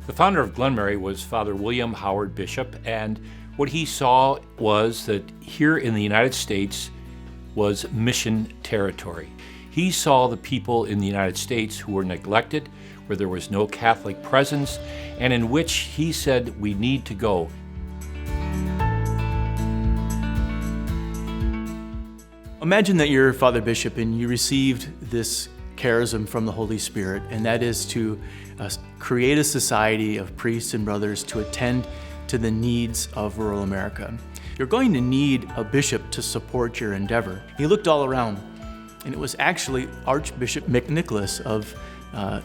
The founder of Glenmary was Father William Howard Bishop, and what he saw was that here in the United States was mission territory. He saw the people in the United States who were neglected, where there was no Catholic presence, and in which he said we need to go. Imagine that you're Father Bishop and you received this charism from the Holy Spirit, and that is to create a society of priests and brothers to attend to the needs of rural America. You're going to need a bishop to support your endeavor. He looked all around, and it was actually Archbishop McNicholas of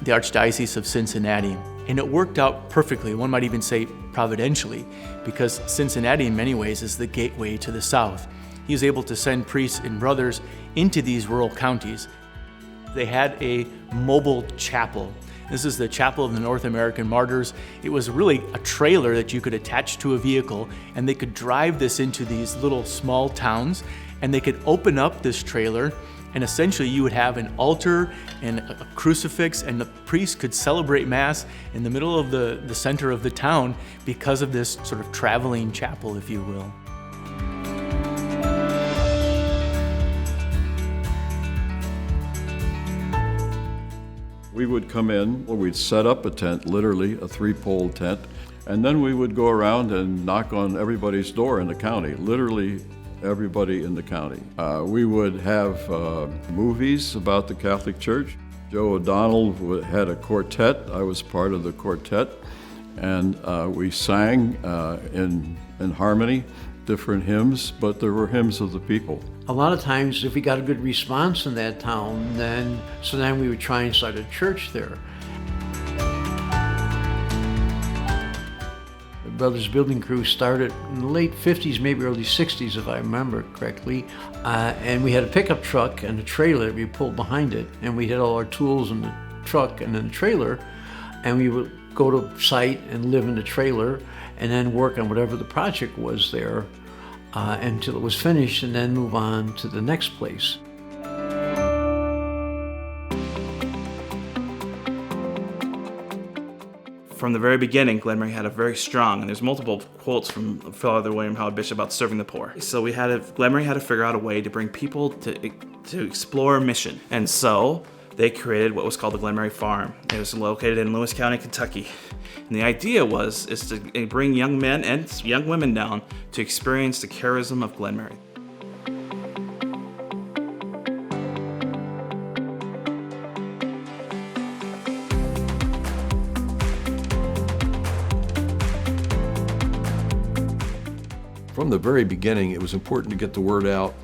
the Archdiocese of Cincinnati. And it worked out perfectly, one might even say providentially, because Cincinnati in many ways is the gateway to the South. He was able to send priests and brothers into these rural counties. They had a mobile chapel. This is the Chapel of the North American Martyrs. It was really a trailer that you could attach to a vehicle, and they could drive this into these little small towns, and they could open up this trailer, and essentially you would have an altar and a crucifix, and the priest could celebrate Mass in the middle of the center of the town because of this sort of traveling chapel, if you will. We would come in, we'd set up a tent, literally a 3-pole tent, and then we would go around and knock on everybody's door in the county, literally everybody in the county. We would have movies about the Catholic Church. Joe O'Donnell had a quartet. I was part of the quartet, and we sang in harmony, different hymns, but there were hymns of the people. A lot of times, if we got a good response in that town, then we would try and start a church there. The Brothers Building Crew started in the late 50s, maybe early 60s, if I remember correctly. And we had a pickup truck and a trailer that we pulled behind it. And we had all our tools in the truck and in the trailer. And we would go to site and live in the trailer and then work on whatever the project was there until it was finished, and then move on to the next place. From the very beginning, Glenmary had a very strong, and there's multiple quotes from Father William Howard Bishop about serving the poor. So Glenmary had to figure out a way to bring people to explore mission. And so they created what was called the Glenmary Farm. It was located in Lewis County, Kentucky. And the idea is to bring young men and young women down to experience the charism of Glenmary. From the very beginning, it was important to get the word out,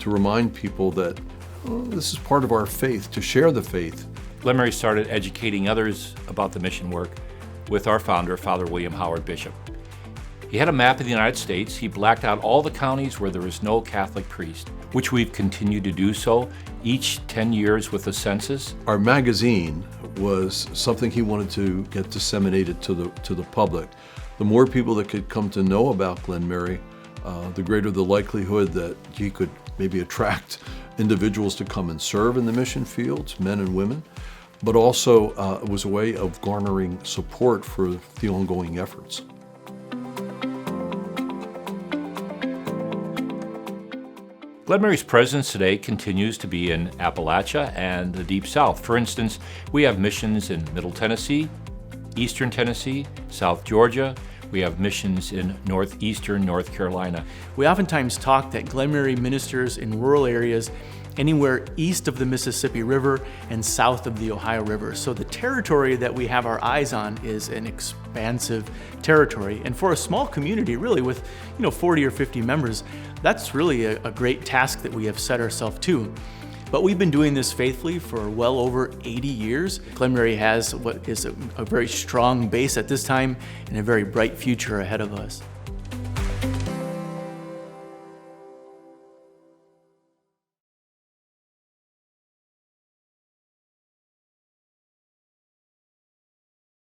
to remind people that this is part of our faith, to share the faith. Glenmary started educating others about the mission work with our founder, Father William Howard Bishop. He had a map of the United States. He blacked out all the counties where there was no Catholic priest, which we've continued to do so each 10 years with the census. Our magazine was something he wanted to get disseminated to the public. The more people that could come to know about Glenmary, the greater the likelihood that he could maybe attract individuals to come and serve in the mission fields, men and women, but also it was a way of garnering support for the ongoing efforts. Glenmary's presence today continues to be in Appalachia and the Deep South. For instance, we have missions in Middle Tennessee, Eastern Tennessee, South Georgia. We have missions in northeastern North Carolina. We oftentimes talk that Glenmary ministers in rural areas anywhere east of the Mississippi River and south of the Ohio River. So the territory that we have our eyes on is an expansive territory. And for a small community, really with 40 or 50 members, that's really a great task that we have set ourselves to. But we've been doing this faithfully for well over 80 years. Glenmary has what is a very strong base at this time and a very bright future ahead of us.